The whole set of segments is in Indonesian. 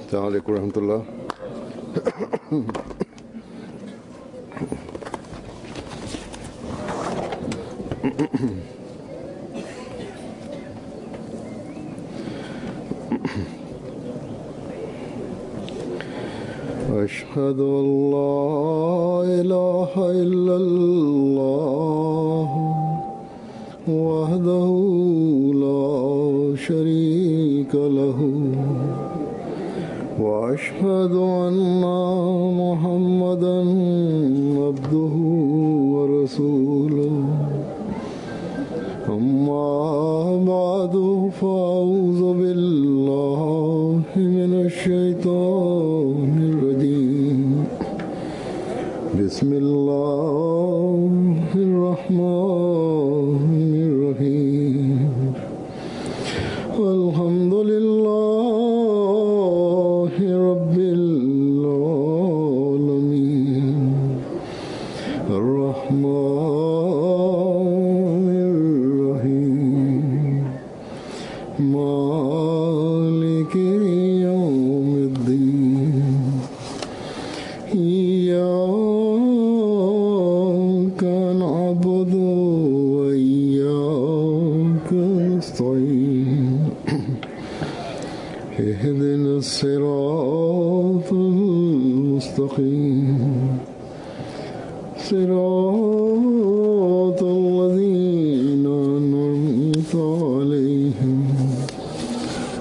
Assalamualaikum warahmatullah. أشهد أن لا إله إلا الله وحده لا شريك له وأشهد أن محمدا عبده ورسوله أما بعد فأعوذ بالله من الشيطان الرجيم بسم الله الرحمن الرحيم الحمد لله رب العالمين الرحمن الرحيم مالك يوم الدين إياك نعبد وإياك نستعين اهدنا الصراط المستقيم صراط الذين أنعمت عليهم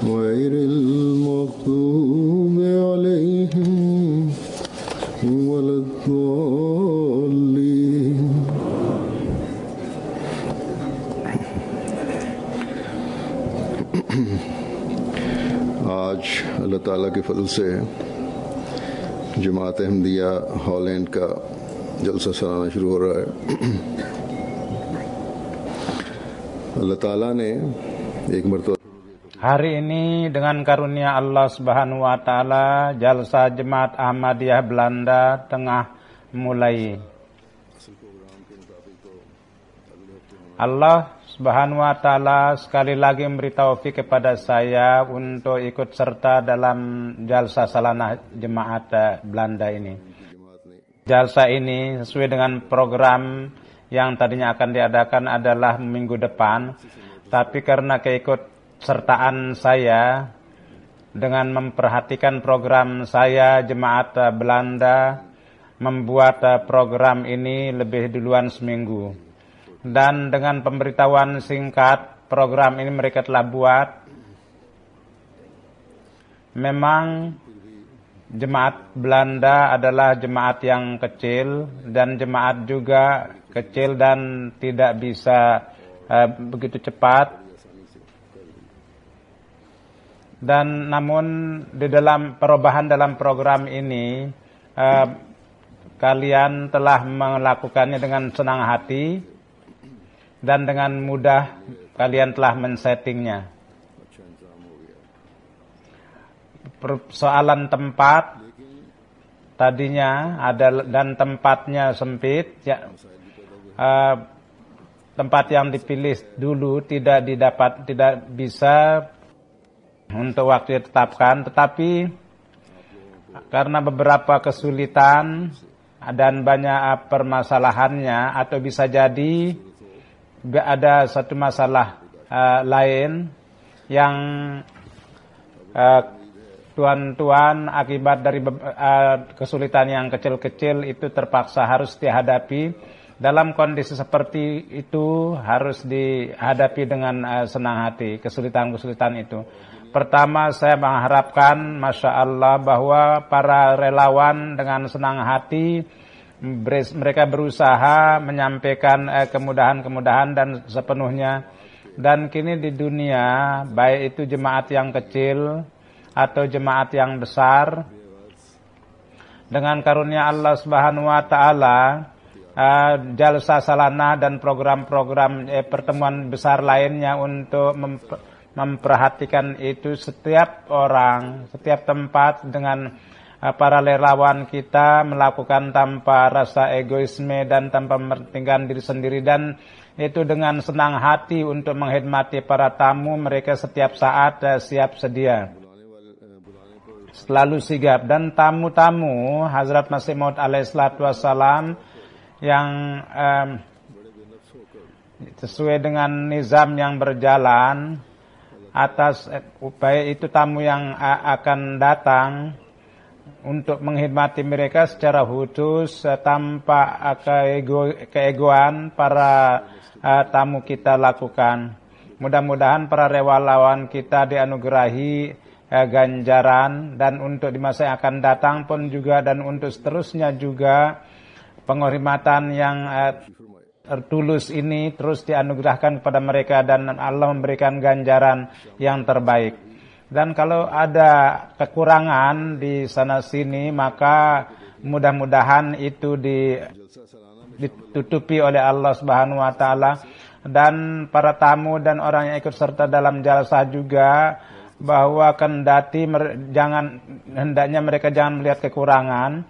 غير المغضوب عليهم ولا الضالين. आज अल्लाह ताला के फजल से जमात अहमदिया हॉलैंड का जलसा सालाना शुरू हो रहा है। अल्लाह ताला ने एक मरतबा hari ini dengan karunia Allah Subhanahu wa taala Jalsa Jemaat Ahmadiyah Belanda tengah mulai. Allah Subhanahu wa taala sekali lagi memberi taufik kepada saya untuk ikut serta dalam jalsa salanah jemaat Belanda ini. Jalsa ini sesuai dengan program yang tadinya akan diadakan adalah minggu depan, tapi karena keikutsertaan saya dengan memperhatikan program saya, jemaat Belanda membuat program ini lebih duluan seminggu. Dan dengan pemberitahuan singkat program ini mereka telah buat. Memang jemaat Belanda adalah jemaat yang kecil dan jemaat juga kecil dan tidak bisa begitu cepat. Dan namun di dalam perubahan dalam program ini kalian telah melakukannya dengan senang hati. Dan dengan mudah kalian telah men-settingnya. Persoalan tempat tadinya ada dan tempatnya sempit. Ya, tempat yang dipilih dulu tidak bisa untuk waktu ditetapkan. Tetapi karena beberapa kesulitan dan banyak permasalahannya atau bisa jadi ada satu masalah lain yang tuan-tuan akibat dari kesulitan yang kecil-kecil itu terpaksa harus dihadapi. Dalam kondisi seperti itu harus dihadapi dengan senang hati kesulitan-kesulitan itu. Pertama saya mengharapkan Masya Allah bahwa para relawan dengan senang hati mereka berusaha menyampaikan kemudahan-kemudahan dan sepenuhnya. Dan kini di dunia, baik itu jemaat yang kecil atau jemaat yang besar, dengan karunia Allah Subhanahu wa taala, jalsa salanah dan program-program pertemuan besar lainnya untuk memperhatikan itu setiap orang, setiap tempat dengan para relawan kita melakukan tanpa rasa egoisme dan tanpa mementingkan diri sendiri. Dan itu dengan senang hati untuk mengkhidmati para tamu. Mereka setiap saat siap sedia, selalu sigap. Dan tamu-tamu Hazrat Masih Maud alaihissalatu wassalam yang sesuai dengan nizam yang berjalan atas upaya itu, tamu yang akan datang untuk menghormati mereka secara khusus tanpa keegoan para tamu kita lakukan. Mudah-mudahan para relawan kita dianugerahi ganjaran, dan untuk di masa yang akan datang pun juga, dan untuk seterusnya juga penghormatan yang tulus ini terus dianugerahkan kepada mereka, dan Allah memberikan ganjaran yang terbaik. Dan kalau ada kekurangan di sana sini, maka mudah-mudahan itu ditutupi oleh Allah Subhanahu wa taala. Dan para tamu dan orang yang ikut serta dalam jalsah juga, bahwa kendati hendaknya mereka jangan melihat kekurangan.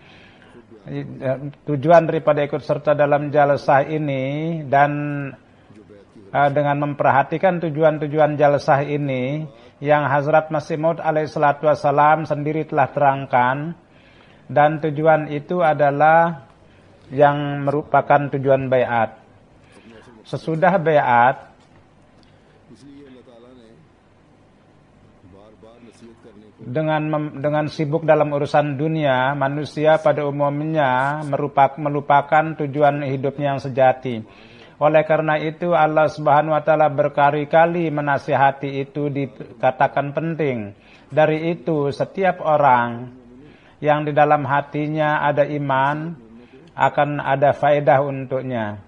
Tujuan daripada ikut serta dalam jalsah ini, dan dengan memperhatikan tujuan-tujuan jalsah ini yang Hazrat Masih Maud alaihissalatu wassalam sendiri telah terangkan, dan tujuan itu adalah yang merupakan tujuan baiat. Sesudah baiat, dengan sibuk dalam urusan dunia, manusia pada umumnya melupakan tujuan hidupnya yang sejati. Oleh karena itu Allah Subhanahu wa taala berkali-kali menasihati itu, dikatakan penting. Dari itu setiap orang yang di dalam hatinya ada iman akan ada faedah untuknya.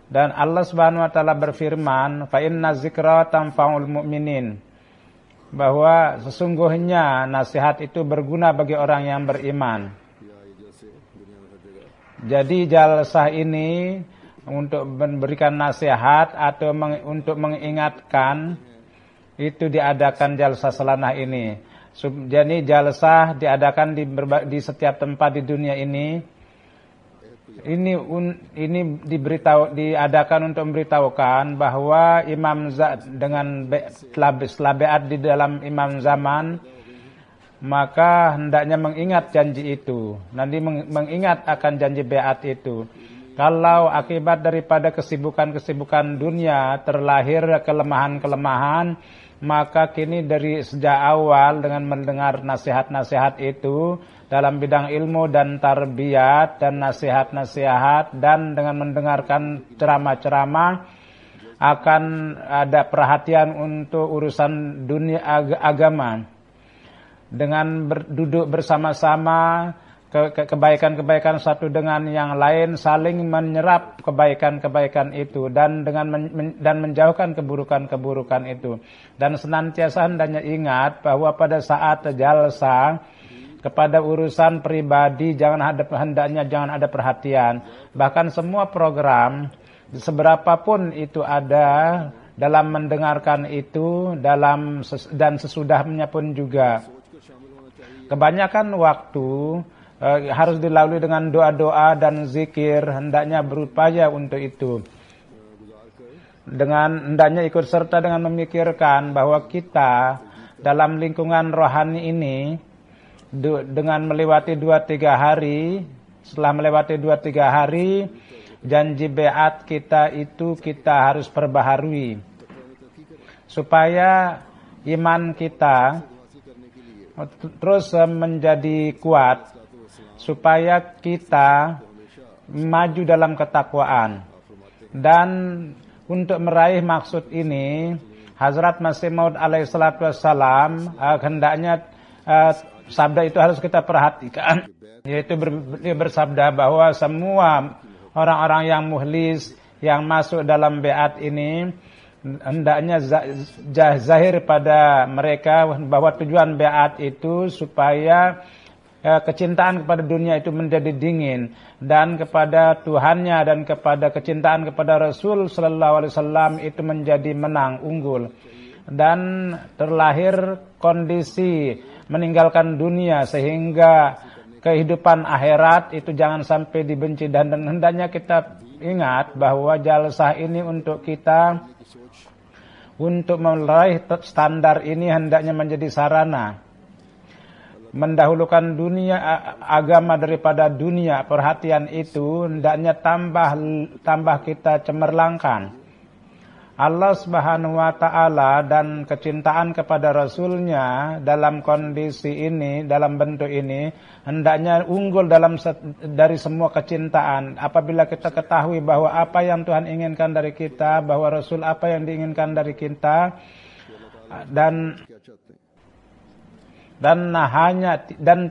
Dan Allah Subhanahu wa taala berfirman, "Fa inna dzikra tanfa'ul mu'minin." Bahwa sesungguhnya nasihat itu berguna bagi orang yang beriman. Jadi jalsah ini untuk memberikan nasihat atau untuk mengingatkan, itu diadakan jalsah selanah ini. Jadi jalsah diadakan di setiap tempat di dunia ini. Ini diadakan untuk memberitahukan bahwa imam dengan setelah baiat di dalam imam zaman, maka hendaknya mengingat janji itu. Nanti mengingat akan janji baiat itu. Kalau akibat daripada kesibukan-kesibukan dunia terlahir kelemahan-kelemahan, maka kini dari sejak awal dengan mendengar nasihat-nasihat itu dalam bidang ilmu dan tarbiyat dan nasihat-nasihat, dan dengan mendengarkan ceramah-ceramah, akan ada perhatian untuk urusan dunia agama. Dengan duduk bersama-sama, kebaikan-kebaikan satu dengan yang lain, saling menyerap kebaikan-kebaikan itu, dan menjauhkan keburukan-keburukan itu. Dan senantiasa hendaknya ingat bahwa pada saat jalsah, kepada urusan pribadi hendaknya jangan ada perhatian. Bahkan semua program, seberapapun itu ada, dalam mendengarkan itu, dan sesudahnya pun juga. Kebanyakan waktu harus dilalui dengan doa-doa dan zikir, hendaknya berupaya untuk itu. Hendaknya ikut serta dengan memikirkan bahwa kita dalam lingkungan rohani ini, dengan melewati 2-3 hari, setelah melewati 2-3 hari, janji baiat kita itu kita harus perbaharui, supaya iman kita terus menjadi kuat, supaya kita maju dalam ketakwaan. Dan untuk meraih maksud ini, Hazrat Masih Maud alaihissalatu wassalam hendaknya sabda itu harus kita perhatikan, yaitu dia bersabda bahwa semua orang-orang yang muhlis yang masuk dalam baiat ini, hendaknya zahir pada mereka bahwa tujuan baiat itu supaya kecintaan kepada dunia itu menjadi dingin, dan kepada Tuhannya dan kepada kecintaan kepada Rasul sallallahu alaihi wasallam itu menjadi menang, unggul. Dan terlahir kondisi meninggalkan dunia, sehingga kehidupan akhirat itu jangan sampai dibenci. Dan hendaknya kita ingat bahwa jalsah ini untuk kita, untuk meraih standar ini hendaknya menjadi sarana. Mendahulukan dunia agama daripada dunia, perhatian itu hendaknya tambah kita cemerlangkan. Allah Subhanahu wa taala dan kecintaan kepada Rasulnya dalam kondisi ini, dalam bentuk ini hendaknya unggul dari semua kecintaan. Apabila kita ketahui bahwa apa yang Tuhan inginkan dari kita, bahwa Rasul apa yang diinginkan dari kita, dan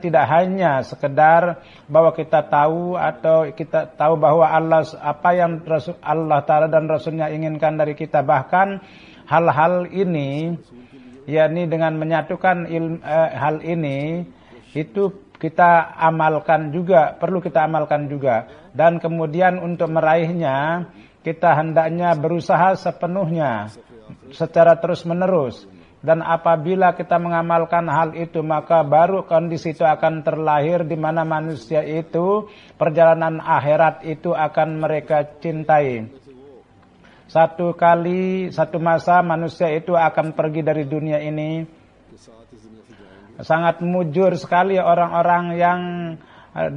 tidak hanya sekedar bahwa kita tahu atau kita tahu bahwa apa yang Allah Ta'ala dan Rasulnya inginkan dari kita, bahkan hal-hal ini, yakni dengan menyatukan hal ini, itu kita amalkan juga, perlu kita amalkan juga. Dan kemudian untuk meraihnya, kita hendaknya berusaha sepenuhnya, secara terus-menerus. Dan apabila kita mengamalkan hal itu, maka baru kondisi itu akan terlahir di mana manusia itu, perjalanan akhirat itu akan mereka cintai. Satu masa manusia itu akan pergi dari dunia ini. Sangat mujur sekali orang-orang yang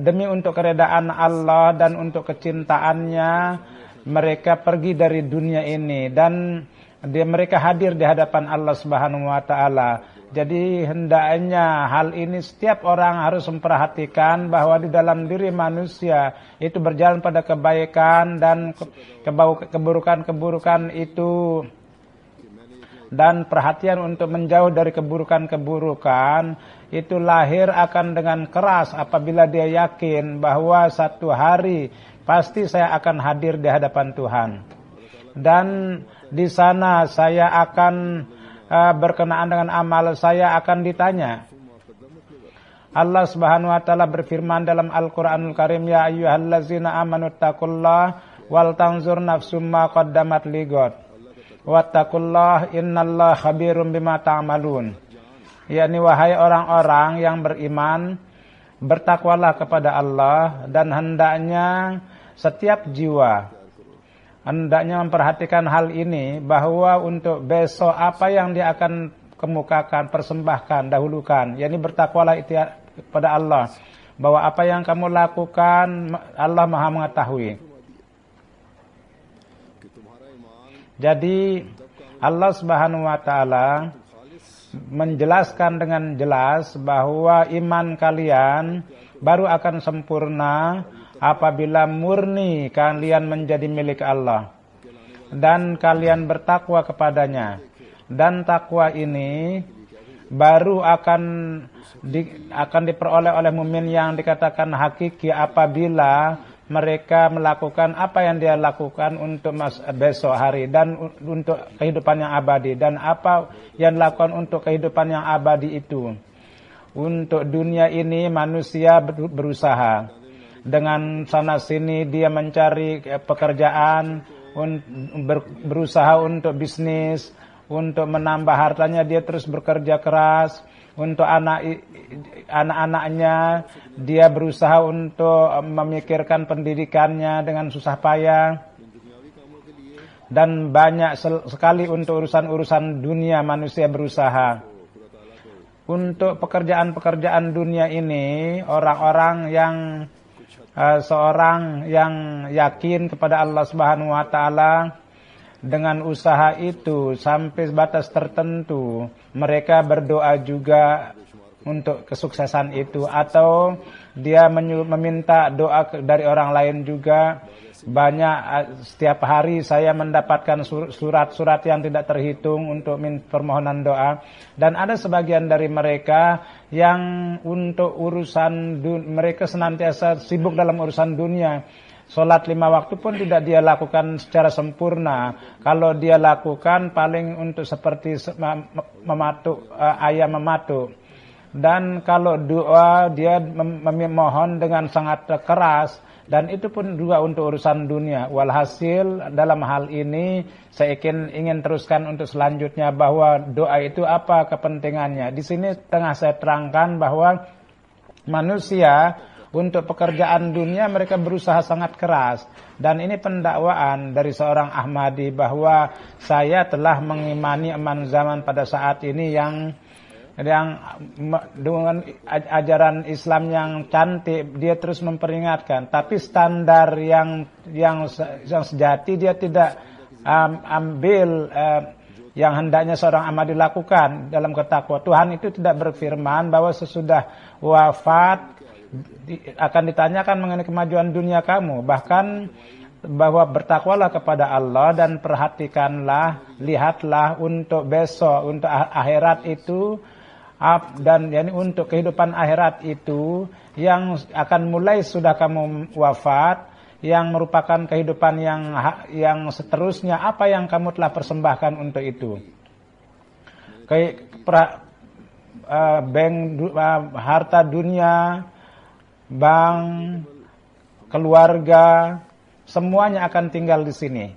demi untuk keredaan Allah dan untuk kecintaannya, mereka pergi dari dunia ini dan mereka hadir di hadapan Allah Subhanahu wa taala. Jadi hendaknya hal ini setiap orang harus memperhatikan bahwa di dalam diri manusia itu berjalan pada kebaikan dan keburukan-keburukan itu, dan perhatian untuk menjauh dari keburukan-keburukan itu lahir akan dengan keras apabila dia yakin bahwa satu hari pasti saya akan hadir di hadapan Tuhan. Dan di sana saya akan berkenaan dengan amal saya akan ditanya. Allah Subhanahu wa taala berfirman dalam Al-Qur'anul Karim, ya ayyuhallazina amanu taqullaha wal tanzur nafsum ma qaddamat lighad wattaqullaha innallaha khabirum bima ta'malun. yakni wahai orang-orang yang beriman, bertakwalah kepada Allah dan hendaknya setiap jiwa hendaknya memperhatikan hal ini, bahwa untuk besok apa yang dia akan kemukakan, persembahkan, dahulukan, yakni bertakwalah itu kepada Allah, bahwa apa yang kamu lakukan Allah Maha mengetahui. Jadi Allah Subhanahu wa taala menjelaskan dengan jelas bahwa iman kalian baru akan sempurna apabila murni kalian menjadi milik Allah dan kalian bertakwa kepadanya. Dan takwa ini baru akan diperoleh oleh mukmin yang dikatakan hakiki apabila mereka melakukan apa yang dia lakukan untuk besok hari dan untuk kehidupan yang abadi. Dan apa yang dilakukan untuk kehidupan yang abadi itu, untuk dunia ini manusia berusaha dengan sana sini, dia mencari pekerjaan, berusaha untuk bisnis, untuk menambah hartanya dia terus bekerja keras. Untuk anak-anaknya dia berusaha untuk memikirkan pendidikannya dengan susah payah. Dan banyak sekali untuk urusan-urusan dunia manusia berusaha. Untuk pekerjaan-pekerjaan dunia ini, orang-orang yang seorang yang yakin kepada Allah Subhanahu wa taala, dengan usaha itu sampai batas tertentu mereka berdoa juga untuk kesuksesan itu, atau dia meminta doa dari orang lain juga. Banyak setiap hari saya mendapatkan surat-surat yang tidak terhitung untuk permohonan doa. Dan ada sebagian dari mereka yang untuk urusan mereka senantiasa sibuk dalam urusan dunia. Sholat 5 waktu pun tidak dia lakukan secara sempurna. Kalau dia lakukan paling untuk seperti mematuk ayam mematuk. Dan kalau doa dia memohon dengan sangat keras. Dan itu pun juga untuk urusan dunia. Walhasil dalam hal ini saya ingin teruskan untuk selanjutnya bahwa doa itu apa kepentingannya. Di sini tengah saya terangkan bahwa manusia untuk pekerjaan dunia mereka berusaha sangat keras. Dan ini pendakwaan dari seorang Ahmadi bahwa saya telah mengimani aman zaman pada saat ini yang dengan ajaran Islam yang cantik, dia terus memperingatkan. Tapi standar yang sejati dia tidak ambil yang hendaknya seorang Ahmadi lakukan dalam ketakwaan. Tuhan itu tidak berfirman bahwa sesudah wafat akan ditanyakan mengenai kemajuan dunia kamu. Bahkan bahwa bertakwalah kepada Allah dan perhatikanlah, lihatlah untuk besok, untuk akhirat itu, dan yani untuk kehidupan akhirat itu yang akan mulai sudah kamu wafat, yang merupakan kehidupan yang seterusnya, apa yang kamu telah persembahkan untuk itu. Harta dunia, bank, keluarga, semuanya akan tinggal di sini.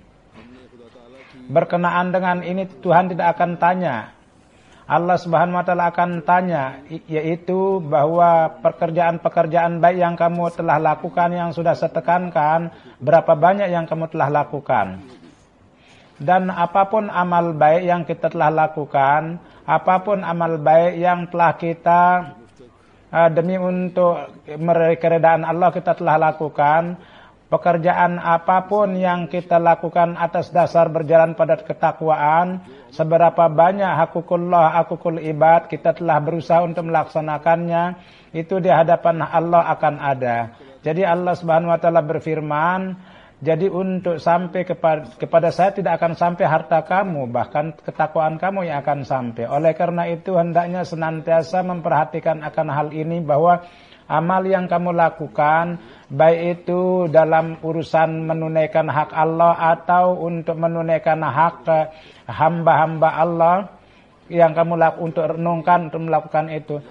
Berkenaan dengan ini Tuhan tidak akan tanya. Allah Subhanahu wa taala akan tanya, yaitu bahwa pekerjaan-pekerjaan baik yang kamu telah lakukan, yang sudah saya tekankan, berapa banyak yang kamu telah lakukan. Dan apapun amal baik yang kita telah lakukan, apapun amal baik yang telah kita demi untuk keredaan Allah kita telah lakukan, pekerjaan apapun yang kita lakukan atas dasar berjalan pada ketakwaan, seberapa banyak hakukullah, hakukul ibad kita telah berusaha untuk melaksanakannya, itu di hadapan Allah akan ada. Jadi Allah Subhanahu wa taala berfirman, jadi untuk sampai kepada saya tidak akan sampai harta kamu, bahkan ketakwaan kamu yang akan sampai. Oleh karena itu hendaknya senantiasa memperhatikan akan hal ini, bahwa amal yang kamu lakukan, baik itu dalam urusan menunaikan hak Allah atau untuk menunaikan hak hamba-hamba Allah yang kamu lakukan, untuk renungkan, untuk melakukan itu.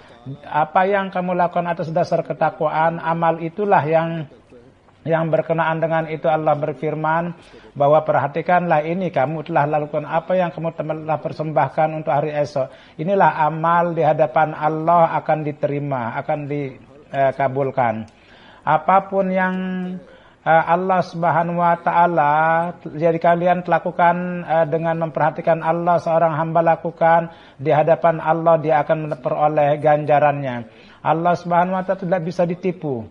Apa yang kamu lakukan atas dasar ketakwaan, amal itulah yang berkenaan dengan itu. Allah berfirman bahwa perhatikanlah ini, kamu telah lakukan apa yang kamu telah persembahkan untuk hari esok. Inilah amal di hadapan Allah akan diterima, akan dikabulkan. Apapun yang Allah Subhanahu wa taala jadi kalian lakukan dengan memperhatikan Allah, seorang hamba lakukan di hadapan Allah, dia akan memperoleh ganjarannya. Allah Subhanahu wa taala tidak bisa ditipu.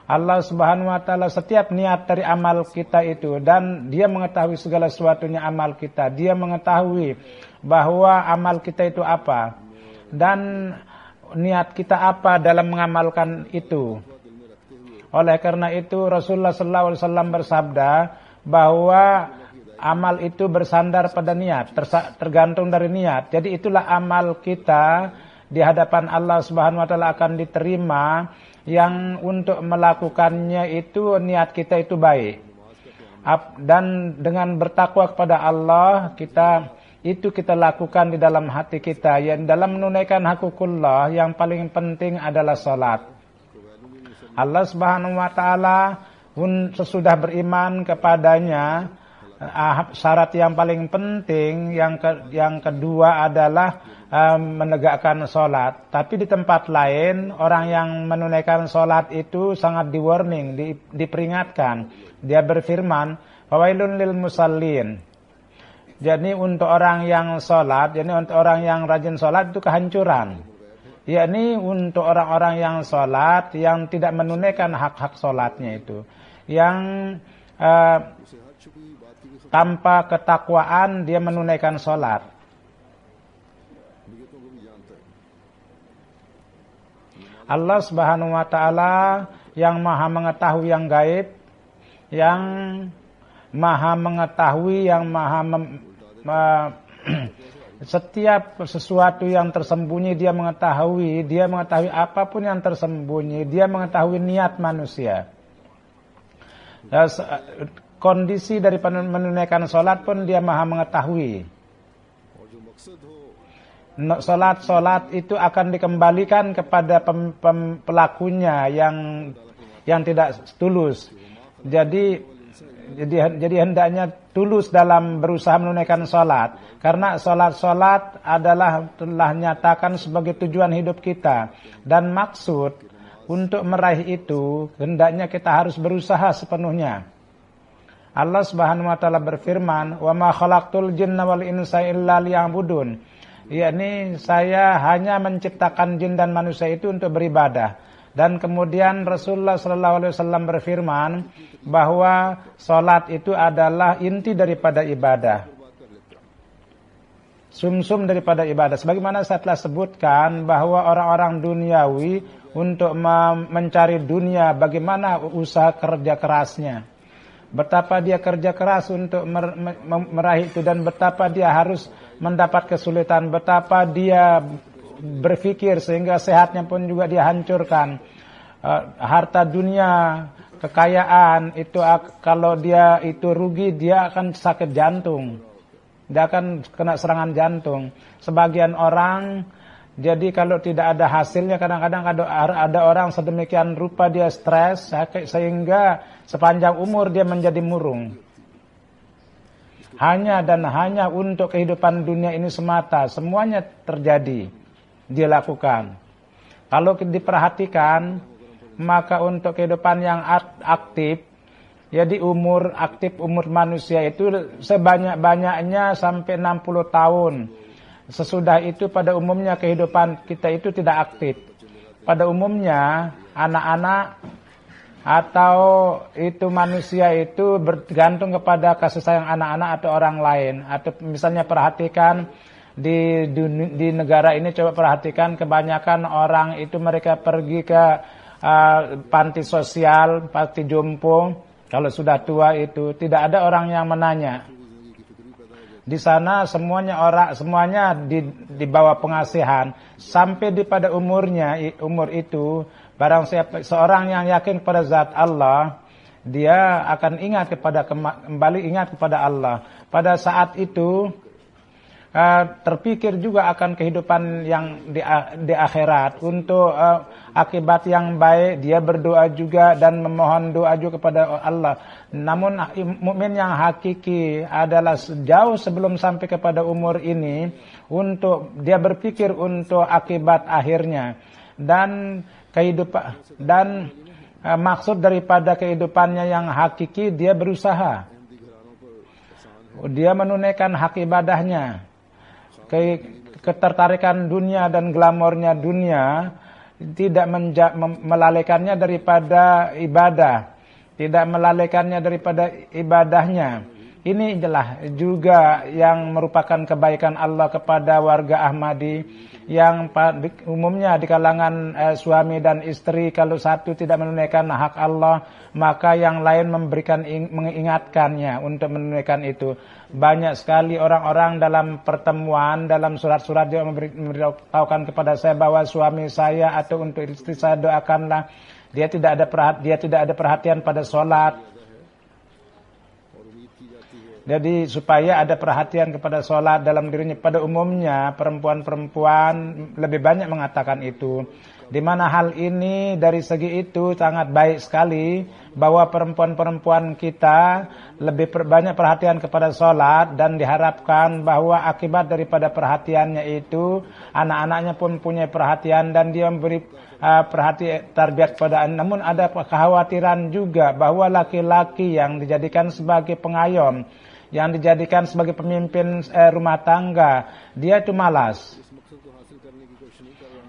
Allah Subhanahu wa taala setiap niat dari amal kita itu, dan dia mengetahui segala sesuatunya amal kita. Dia mengetahui bahwa amal kita itu apa dan niat kita apa dalam mengamalkan itu. Oleh karena itu Rasulullah sallallahu alaihi wasallam bersabda bahwa amal itu bersandar pada niat, tergantung dari niat. Jadi itulah amal kita di hadapan Allah Subhanahu wa taala akan diterima, yang untuk melakukannya itu niat kita itu baik. Dan dengan bertakwa kepada Allah, kita lakukan di dalam hati kita. Yang dalam menunaikan hakukullah yang paling penting adalah salat. Allah Subhanahu wa taala sesudah beriman kepadanya, syarat yang paling penting yang kedua adalah menegakkan sholat. Tapi di tempat lain orang yang menunaikan sholat itu sangat di-warning, diperingatkan. Dia berfirman, fawailun lil musallin. Jadi untuk orang yang sholat, jadi untuk orang yang rajin sholat itu kehancuran. Yakni untuk orang-orang yang sholat, yang tidak menunaikan hak-hak sholatnya itu, yang tanpa ketakwaan dia menunaikan sholat. Allah Subhanahu wa taala yang maha mengetahui yang gaib, yang maha mengetahui, yang maha setiap sesuatu yang tersembunyi dia mengetahui apapun yang tersembunyi, dia mengetahui niat manusia. Kondisi dari menunaikan sholat pun dia maha mengetahui. Sholat itu akan dikembalikan kepada pelakunya yang tidak tulus. Jadi hendaknya tulus dalam berusaha menunaikan sholat, karena sholat adalah telah nyatakan sebagai tujuan hidup kita, dan maksud untuk meraih itu, hendaknya kita harus berusaha sepenuhnya. Allah Subhanahu wa taala berfirman, "Wa ma khalaqtul jinna wal insa illa liya'budun." Yakni saya hanya menciptakan jin dan manusia itu untuk beribadah. Dan kemudian Rasulullah sallallahu alaihi wasallam berfirman bahwa salat itu adalah inti daripada ibadah. Sumsum daripada ibadah. Sebagaimana saya telah sebutkan bahwa orang-orang duniawi untuk mencari dunia, bagaimana usaha kerja kerasnya. Betapa dia kerja keras untuk meraih itu, dan betapa dia harus mendapat kesulitan, betapa dia berpikir sehingga sehatnya pun juga dia hancurkan. Harta dunia, kekayaan itu kalau dia itu rugi, dia akan sakit jantung. Dia akan kena serangan jantung. Sebagian orang, jadi kalau tidak ada hasilnya, kadang-kadang ada orang sedemikian rupa dia stres sehingga sepanjang umur dia menjadi murung. Hanya dan hanya untuk kehidupan dunia ini semata, semuanya terjadi, dia lakukan. Kalau diperhatikan, maka untuk kehidupan yang aktif, jadi umur manusia itu sebanyak-banyaknya sampai 60 tahun. Sesudah itu pada umumnya kehidupan kita itu tidak aktif. Pada umumnya anak-anak atau itu manusia itu bergantung kepada kasih sayang anak-anak atau orang lain. Atau misalnya perhatikan di negara ini, coba perhatikan kebanyakan orang itu mereka pergi ke panti sosial, panti jompo. Kalau sudah tua itu tidak ada orang yang menanya. Di sana semuanya di bawah pengasihan sampai pada umur itu, barang siapa seorang yang yakin pada zat Allah, dia akan kembali ingat kepada Allah. Pada saat itu terpikir juga akan kehidupan yang di akhirat, untuk akibat yang baik. Dia berdoa juga dan memohon doa juga kepada Allah. Namun mukmin yang hakiki adalah jauh sebelum sampai kepada umur ini, untuk dia berpikir untuk akibat akhirnya dan kehidupan, dan maksud daripada kehidupannya yang hakiki, dia berusaha, dia menunaikan hak ibadahnya. Ketertarikan dunia dan glamornya dunia tidak melalaikannya daripada ibadah, tidak melalaikannya daripada ibadahnya. Ini adalah juga yang merupakan kebaikan Allah kepada warga Ahmadi, yang umumnya di kalangan suami dan istri, kalau satu tidak menunaikan hak Allah, maka yang lain mengingatkannya untuk menunaikan itu. Banyak sekali orang-orang dalam pertemuan, dalam surat-surat dia memberitahukan kepada saya bahwa suami saya atau untuk istri saya doakanlah, dia tidak ada perhatian pada sholat. Jadi supaya ada perhatian kepada sholat dalam dirinya. Pada umumnya perempuan-perempuan lebih banyak mengatakan itu. Di mana hal ini dari segi itu sangat baik sekali, bahwa perempuan-perempuan kita lebih banyak perhatian kepada sholat, dan diharapkan bahwa akibat daripada perhatiannya itu anak-anaknya pun punya perhatian dan dia memberi perhatian tarbiyat kepada. Namun ada kekhawatiran juga bahwa laki-laki yang dijadikan sebagai pengayom, yang dijadikan sebagai pemimpin rumah tangga, dia itu malas.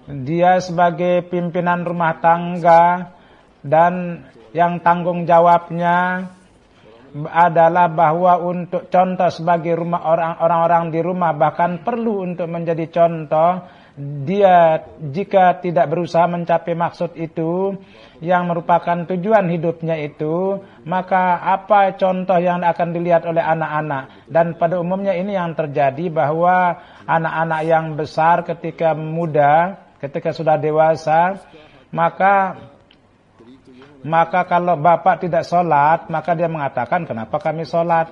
Dia sebagai pimpinan rumah tangga, dan yang tanggung jawabnya adalah bahwa untuk contoh sebagai orang-orang di rumah, bahkan perlu untuk menjadi contoh. Dia jika tidak berusaha mencapai maksud itu yang merupakan tujuan hidupnya itu, maka apa contoh yang akan dilihat oleh anak-anak? Dan pada umumnya ini yang terjadi, bahwa anak-anak yang besar ketika muda, ketika sudah dewasa, maka kalau bapak tidak sholat, maka dia mengatakan, kenapa kami sholat?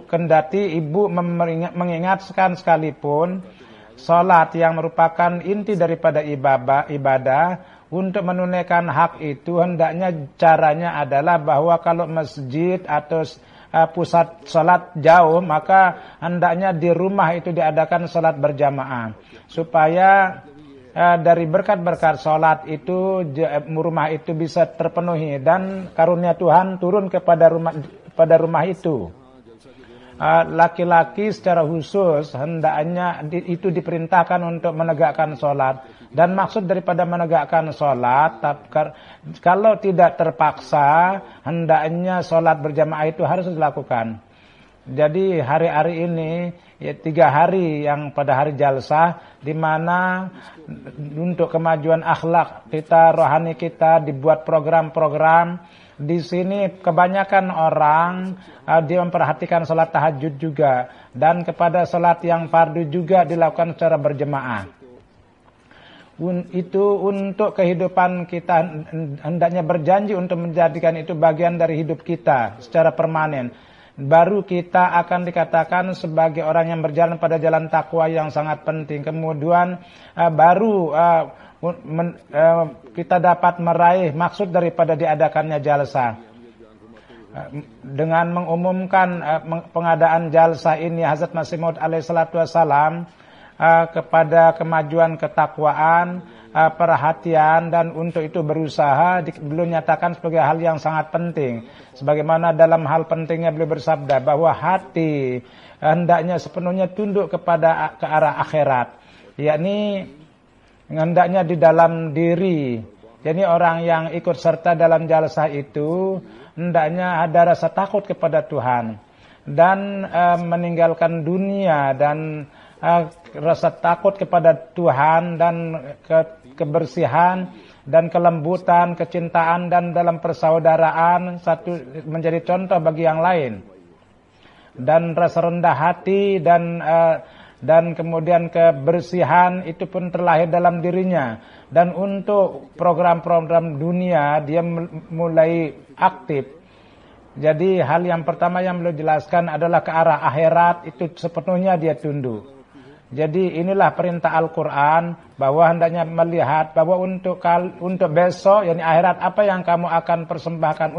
Kendati ibu mengingatkan sekalipun, sholat yang merupakan inti daripada ibadah, untuk menunaikan hak itu hendaknya caranya adalah bahwa kalau masjid atau pusat sholat jauh, maka hendaknya di rumah itu diadakan sholat berjamaah, supaya dari berkat-berkat sholat itu rumah itu bisa terpenuhi dan karunia Tuhan turun kepada rumah itu. Laki-laki secara khusus hendaknya itu diperintahkan untuk menegakkan sholat, dan maksud daripada menegakkan sholat kalau tidak terpaksa hendaknya sholat berjamaah itu harus dilakukan. Jadi hari-hari ini 3 hari yang pada hari jalsah, di mana untuk kemajuan akhlak kita, rohani kita, dibuat program-program. Di sini kebanyakan orang dia memperhatikan sholat tahajud juga, dan kepada sholat yang fardu juga dilakukan secara berjemaah. Itu untuk kehidupan kita, hendaknya berjanji untuk menjadikan itu bagian dari hidup kita secara permanen. Baru kita akan dikatakan sebagai orang yang berjalan pada jalan takwa yang sangat penting. Kemudian baru kita dapat meraih maksud daripada diadakannya jalsa. Dengan mengumumkan pengadaan jalsa ini, Hazrat Masih Maud alaihissalatu wassalam kepada kemajuan ketakwaan, perhatian, dan untuk itu berusaha beliau nyatakan sebagai hal yang sangat penting. Sebagaimana dalam hal pentingnya beliau bersabda bahwa hati hendaknya sepenuhnya tunduk ke arah akhirat, yakni hendaknya di dalam diri. Jadi orang yang ikut serta dalam jalsah itu hendaknya ada rasa takut kepada Tuhan dan meninggalkan dunia, dan rasa takut kepada Tuhan dan kebersihan dan kelembutan, kecintaan, dan dalam persaudaraan satu menjadi contoh bagi yang lain. Dan rasa rendah hati dan kemudian kebersihan itu pun terlahir dalam dirinya. Dan untuk program-program dunia dia mulai aktif. Jadi hal yang pertama yang beliau jelaskan adalah ke arah akhirat itu sepenuhnya dia tunduk. Jadi inilah perintah Al-Quran bahwa hendaknya melihat bahwa untuk besok, yakni akhirat, apa yang kamu akan persembahkan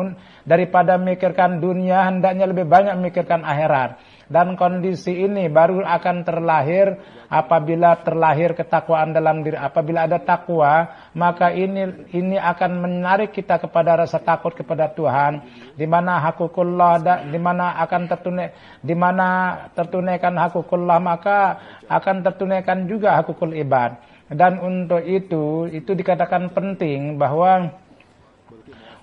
daripada memikirkan dunia, hendaknya lebih banyak memikirkan akhirat. Dan kondisi ini baru akan terlahir apabila terlahir ketakwaan dalam diri. Apabila ada takwa, maka ini akan menarik kita kepada rasa takut kepada Tuhan, di mana hakukullah, di mana akan tertunaikan hakukullah, maka akan tertunaikan juga hakukul ibad. Dan untuk itu dikatakan penting bahwa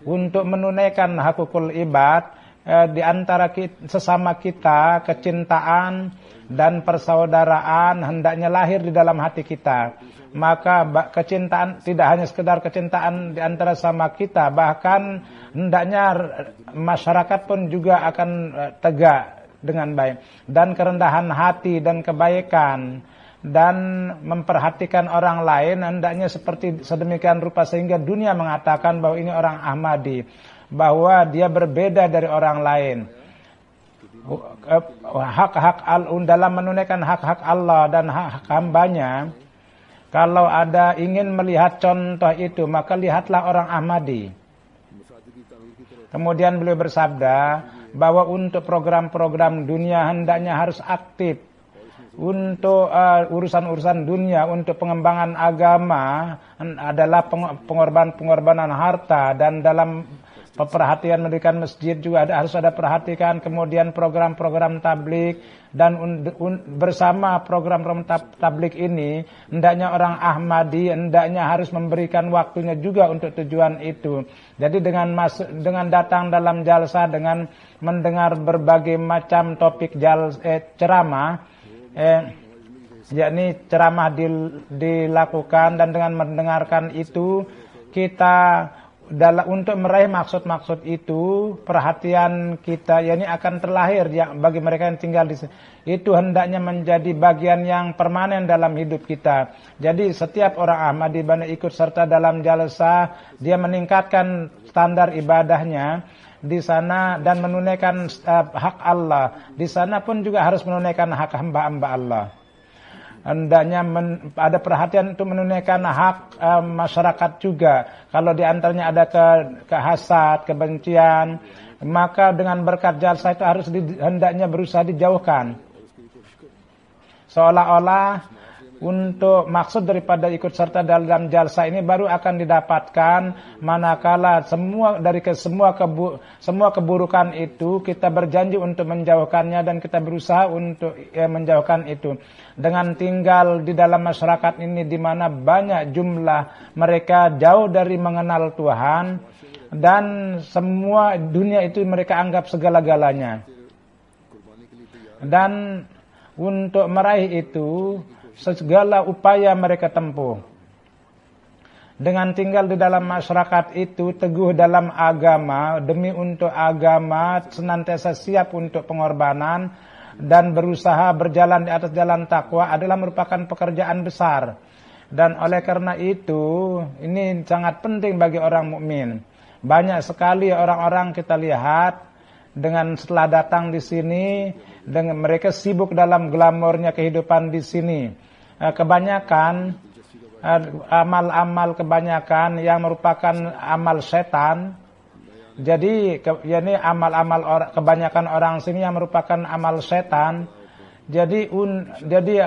untuk menunaikan hakukul ibad, di antara sesama kita, kecintaan dan persaudaraan hendaknya lahir di dalam hati kita. Maka kecintaan tidak hanya sekedar kecintaan di antara sama kita, bahkan hendaknya masyarakat pun juga akan tegak dengan baik. Dan kerendahan hati dan kebaikan dan memperhatikan orang lain hendaknya seperti sedemikian rupa sehingga dunia mengatakan bahwa ini orang Ahmadi, bahwa dia berbeda dari orang lain. Dalam menunaikan hak-hak Allah dan hak hambanya, kalau ada ingin melihat contoh itu, maka lihatlah orang Ahmadi. Kemudian beliau bersabda bahwa untuk program-program dunia hendaknya harus aktif. Untuk urusan-urusan dunia, untuk pengembangan agama adalah pengorbanan harta, dan dalam perhatian mendirikan masjid juga harus ada perhatikan. Kemudian program-program tablik, dan bersama program-program tablik ini hendaknya orang Ahmadi hendaknya harus memberikan waktunya juga untuk tujuan itu. Jadi dengan datang dalam jalsa, dengan mendengar berbagai macam topik ceramah, yakni ceramah dilakukan, dan dengan mendengarkan itu kita untuk meraih maksud-maksud itu, perhatian kita yakni akan terlahir bagi mereka yang tinggal di sini. Itu hendaknya menjadi bagian yang permanen dalam hidup kita. Jadi setiap orang Ahmadi bana ikut serta dalam jalsa, dia meningkatkan standar ibadahnya di sana dan menunaikan hak Allah. Di sana pun juga harus menunaikan hak hamba-hamba Allah. Hendaknya ada perhatian untuk menunaikan hak masyarakat juga. Kalau di antaranya ada kehasad, kebencian, maka dengan berkat jalsa itu harus hendaknya berusaha dijauhkan. Seolah-olah untuk maksud daripada ikut serta dalam jalsa ini baru akan didapatkan manakala semua keburukan itu kita berjanji untuk menjauhkannya dan kita berusaha untuk menjauhkan itu. Dengan tinggal di dalam masyarakat ini di mana banyak jumlah mereka jauh dari mengenal Tuhan dan semua dunia itu mereka anggap segala-galanya. Dan untuk meraih itu segala upaya mereka tempuh. Dengan tinggal di dalam masyarakat itu, teguh dalam agama, demi untuk agama, senantiasa siap untuk pengorbanan, dan berusaha berjalan di atas jalan takwa adalah merupakan pekerjaan besar. Dan oleh karena itu, ini sangat penting bagi orang mukmin. Banyak sekali orang-orang kita lihat, dengan setelah datang di sini, dengan mereka sibuk dalam glamornya kehidupan di sini. Kebanyakan amal-amal kebanyakan yang merupakan amal setan. Jadi ini amal-amal kebanyakan orang sini yang merupakan amal setan. Jadi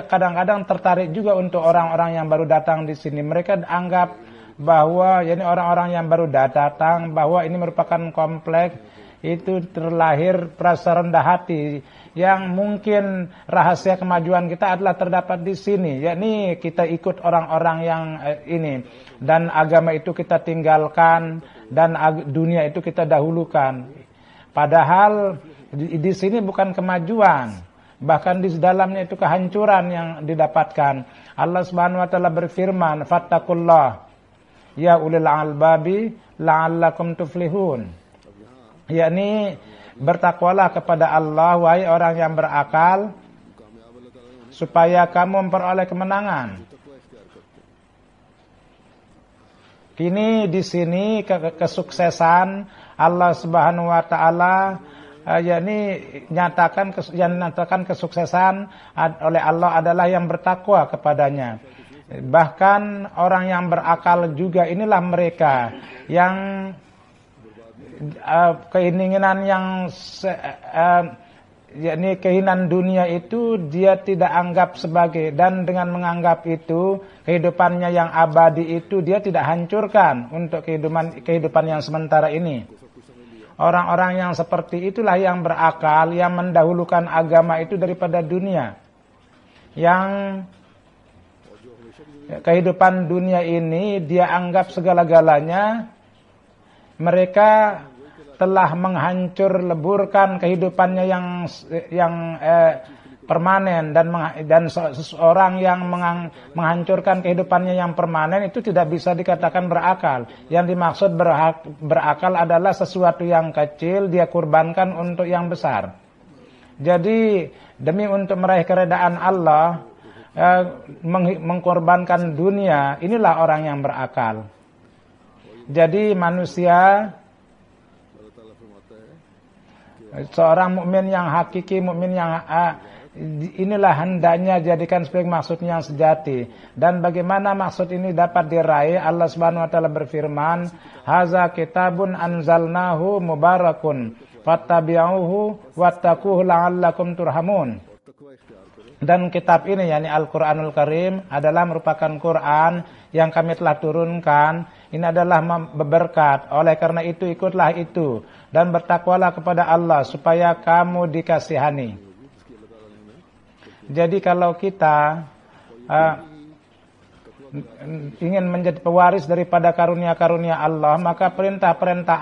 kadang-kadang tertarik juga untuk orang-orang yang baru datang di sini. Mereka anggap bahwa ini orang-orang yang baru datang bahwa ini merupakan kompleks, itu terlahir rasa rendah hati yang mungkin rahasia kemajuan kita adalah terdapat di sini, yakni kita ikut orang-orang yang ini dan agama itu kita tinggalkan dan dunia itu kita dahulukan. Padahal di sini bukan kemajuan, bahkan di dalamnya itu kehancuran yang didapatkan. Allah Subhanahu wa taala berfirman, "Fattaqullah ya ulil albabi la'allakum tuflihun." Yakni bertakwalah kepada Allah wahai orang yang berakal supaya kamu memperoleh kemenangan. Kini di sini kesuksesan Allah Subhanahu wa taala yakni nyatakan kesuksesan oleh Allah adalah yang bertakwa kepadanya. Bahkan orang yang berakal juga inilah mereka yang keinginan yang yakni keinginan dunia itu dia tidak anggap sebagai, dan dengan menganggap itu kehidupannya yang abadi itu dia tidak hancurkan untuk kehidupan yang sementara ini. Orang-orang yang seperti itulah yang berakal, yang mendahulukan agama itu daripada dunia. Yang kehidupan dunia ini dia anggap segala-galanya. Mereka telah menghancur leburkan kehidupannya yang permanen, dan seseorang yang menghancurkan kehidupannya yang permanen itu tidak bisa dikatakan berakal. Yang dimaksud berakal adalah sesuatu yang kecil dia kurbankan untuk yang besar. Jadi demi untuk meraih keredaan Allah, mengkorbankan dunia, inilah orang yang berakal. Jadi manusia, seorang mukmin yang hakiki, mukmin yang inilah hendaknya jadikan sebagai maksudnya yang sejati. Dan bagaimana maksud ini dapat diraih? Allah Subhanahu wa taala berfirman, "Haza kitabun anzalnahu mubarakun fattabi'uhu wattaquhu la'allakum turhamun." Dan kitab ini, yakni Al-Qur'anul Karim, adalah merupakan Quran yang kami telah turunkan. Ini adalah berberkat. Oleh karena itu ikutlah itu dan bertakwalah kepada Allah supaya kamu dikasihani. Jadi kalau kita ingin menjadi pewaris daripada karunia-karunia Allah, maka perintah-perintah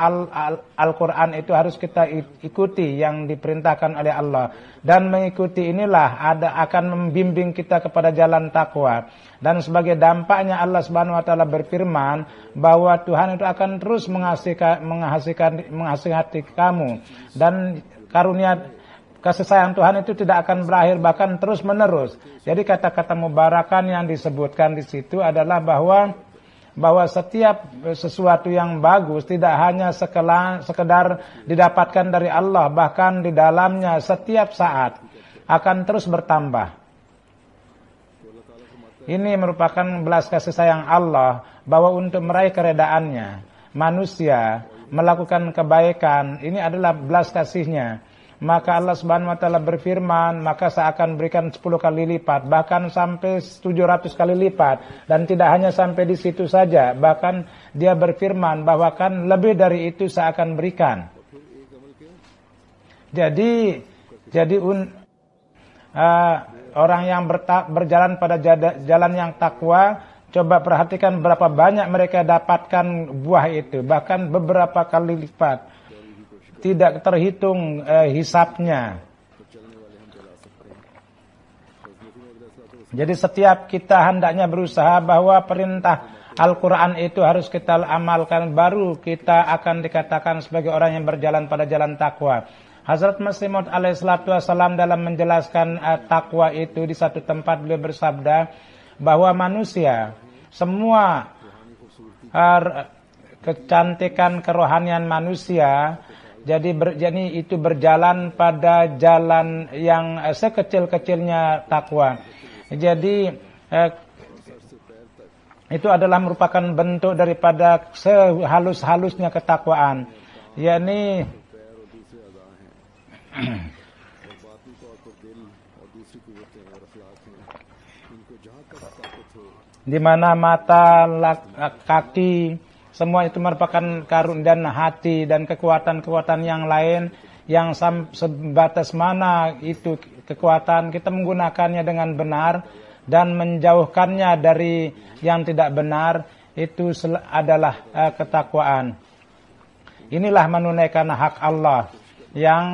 Al-Quran itu harus kita ikuti yang diperintahkan oleh Allah. Dan mengikuti inilah akan membimbing kita kepada jalan takwa. Dan sebagai dampaknya Allah Subhanahu wa taala berfirman bahwa Tuhan itu akan terus mengasihati kamu, dan karunia kasih sayang Tuhan itu tidak akan berakhir, bahkan terus menerus. Jadi kata-kata mubarakan yang disebutkan di situ adalah bahwa setiap sesuatu yang bagus tidak hanya sekedar didapatkan dari Allah, bahkan di dalamnya setiap saat akan terus bertambah. Ini merupakan belas kasih sayang Allah, bahwa untuk meraih keredaannya manusia melakukan kebaikan, ini adalah belas kasihnya. maka Allah Subhanahu wa taala berfirman, maka saya akan berikan 10 kali lipat, bahkan sampai 700 kali lipat. Dan tidak hanya sampai di situ saja, bahkan dia berfirman bahwa kan lebih dari itu saya akan berikan. Jadi orang yang berjalan pada jalan yang takwa, coba perhatikan berapa banyak mereka dapatkan buah itu, bahkan beberapa kali lipat. Tidak terhitung hisapnya. Jadi setiap kita hendaknya berusaha bahwa perintah Al-Quran itu harus kita amalkan, baru kita akan dikatakan sebagai orang yang berjalan pada jalan takwa. Hazrat Masih Maud alaihissalatu wassalam dalam menjelaskan takwa itu di satu tempat beliau bersabda bahwa manusia, semua kecantikan kerohanian manusia, jadi itu berjalan pada jalan yang sekecil-kecilnya takwa. Jadi itu adalah merupakan bentuk daripada sehalus-halusnya ketakwaan. yakni di mana mata, kaki, semua itu merupakan karun dan hati dan kekuatan-kekuatan yang lain yang sebatas mana itu kekuatan kita menggunakannya dengan benar dan menjauhkannya dari yang tidak benar, itu adalah ketakwaan. Inilah menunaikan hak Allah yang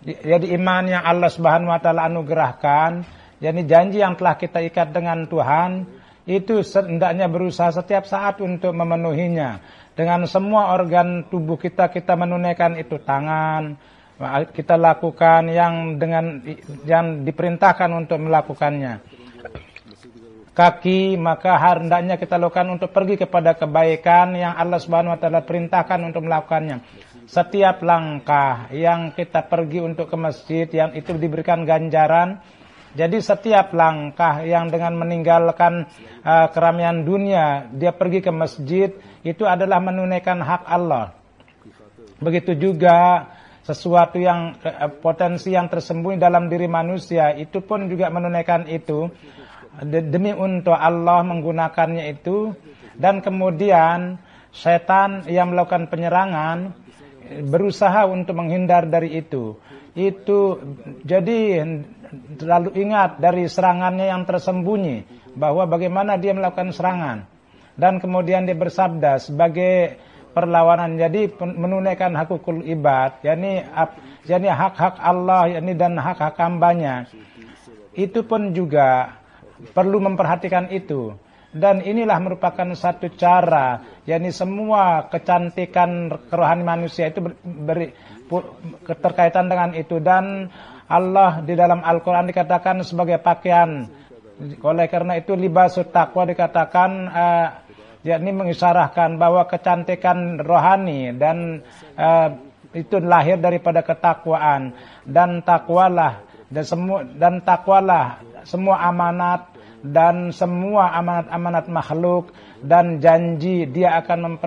jadi iman yang Allah Subhanahu wa taala anugerahkan, jadi janji yang telah kita ikat dengan Tuhan, itu hendaknya berusaha setiap saat untuk memenuhinya. Dengan semua organ tubuh kita menunaikan itu. Tangan kita lakukan yang diperintahkan untuk melakukannya. Kaki maka hendaknya kita lakukan untuk pergi kepada kebaikan yang Allah Subhanahu wa taala perintahkan untuk melakukannya. Setiap langkah yang kita pergi untuk ke masjid, yang itu diberikan ganjaran. Jadi setiap langkah yang dengan meninggalkan keramaian dunia, dia pergi ke masjid, itu adalah menunaikan hak Allah. Begitu juga sesuatu yang potensi yang tersembunyi dalam diri manusia, itu pun juga menunaikan itu. Demi untuk Allah menggunakannya itu. Dan kemudian setan yang melakukan penyerangan berusaha untuk menghindar dari itu. Itu jadi terlalu ingat dari serangannya yang tersembunyi, bahwa bagaimana dia melakukan serangan. Dan kemudian dia bersabda sebagai perlawanan, jadi menunaikan hakul ibad, yakni hak-hak Allah, yakni dan hak-hak hambanya. Itu pun juga perlu memperhatikan itu. Dan inilah merupakan satu cara, yakni semua kecantikan kerohanian manusia itu keterkaitan dengan itu. Dan Allah di dalam Al-Quran dikatakan sebagai pakaian. Oleh karena itu libasut taqwa dikatakan yakni mengisyaratkan bahwa kecantikan rohani dan itu lahir daripada ketakwaan. Dan takwalah semua amanat dan semua amanat-amanat makhluk dan janji dia akan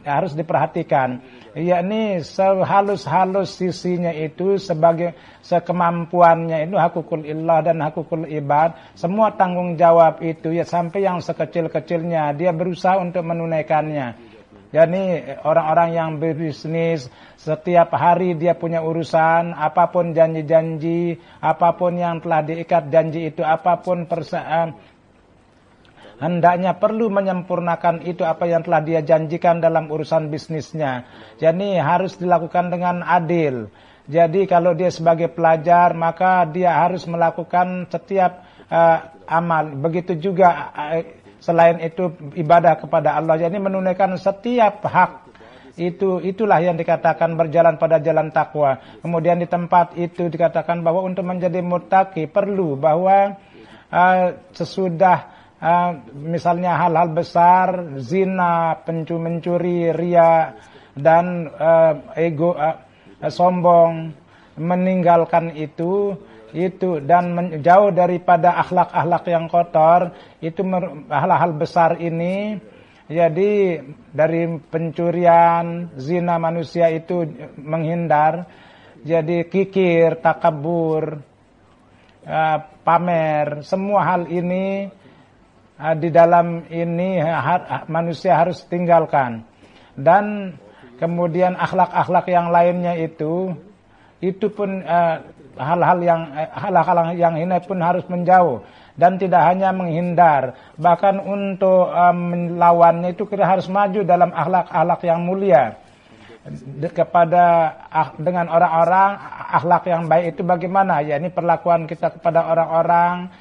harus diperhatikan, yakni sehalus-halus sisinya itu sebagai sekemampuannya itu hakukul illah dan hakukul ibad, semua tanggung jawab itu ya sampai yang sekecil-kecilnya dia berusaha untuk menunaikannya. Jadi orang-orang yang berbisnis setiap hari dia punya urusan, apapun janji-janji, apapun yang telah diikat janji itu, apapun hendaknya perlu menyempurnakan itu apa yang telah dia janjikan dalam urusan bisnisnya. Jadi harus dilakukan dengan adil. Jadi kalau dia sebagai pelajar maka dia harus melakukan setiap amal. Begitu juga selain itu ibadah kepada Allah, jadi menunaikan setiap hak. Itulah yang dikatakan berjalan pada jalan takwa. Kemudian di tempat itu dikatakan bahwa untuk menjadi muttaqi perlu bahwa sesudah misalnya hal-hal besar, zina, mencuri, ria dan ego, sombong, meninggalkan itu dan jauh daripada akhlak-akhlak yang kotor, itu hal-hal besar ini. Jadi dari pencurian, zina manusia itu menghindar. Jadi kikir, takabur, pamer, semua hal ini di dalam ini manusia harus tinggalkan. Dan kemudian akhlak-akhlak yang lainnya itu pun hal-hal yang hina pun harus menjauh. Dan tidak hanya menghindar, bahkan untuk melawannya itu kita harus maju dalam akhlak-akhlak yang mulia. Dengan orang-orang, akhlak yang baik itu bagaimana? Ya, ini perlakuan kita kepada orang-orang,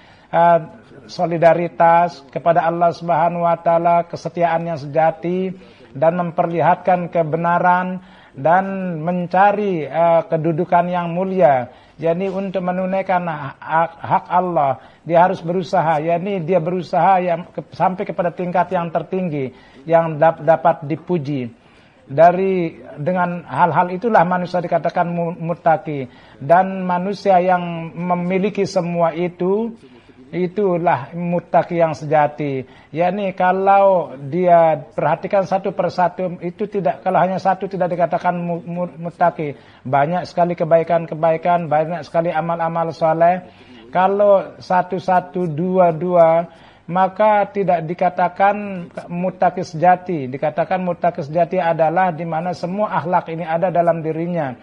solidaritas kepada Allah Subhanahu wa taala, kesetiaan yang sejati, dan memperlihatkan kebenaran dan mencari kedudukan yang mulia. Jadi untuk menunaikan hak Allah, dia harus berusaha. Yani dia berusaha sampai kepada tingkat yang tertinggi yang dapat dipuji. Dengan hal-hal itulah manusia dikatakan muttaqi. Dan manusia yang memiliki semua itulah muttaqi yang sejati. Yani kalau dia perhatikan satu persatu, kalau hanya satu tidak dikatakan muttaqi. Banyak sekali kebaikan-kebaikan, banyak sekali amal-amal soleh. Kalau satu-satu, dua-dua, maka tidak dikatakan muttaqi sejati. Dikatakan muttaqi sejati adalah di mana semua akhlak ini ada dalam dirinya.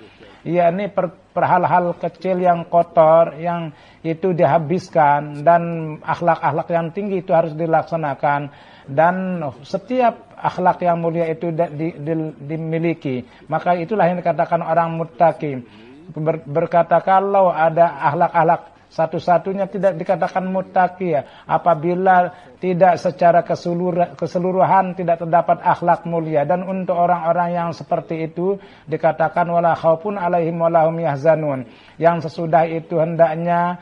Yakni per hal-hal kecil yang kotor yang itu dihabiskan, dan akhlak-akhlak yang tinggi itu harus dilaksanakan, dan setiap akhlak yang mulia itu dimiliki. Maka itulah yang dikatakan orang muttaqi. Berkata kalau ada akhlak-akhlak satu-satunya tidak dikatakan muttaqi apabila tidak secara keseluruhan tidak terdapat akhlak mulia. Dan untuk orang-orang yang seperti itu dikatakan wala khaufun alaihim wala hum yahzanun. Yang sesudah itu hendaknya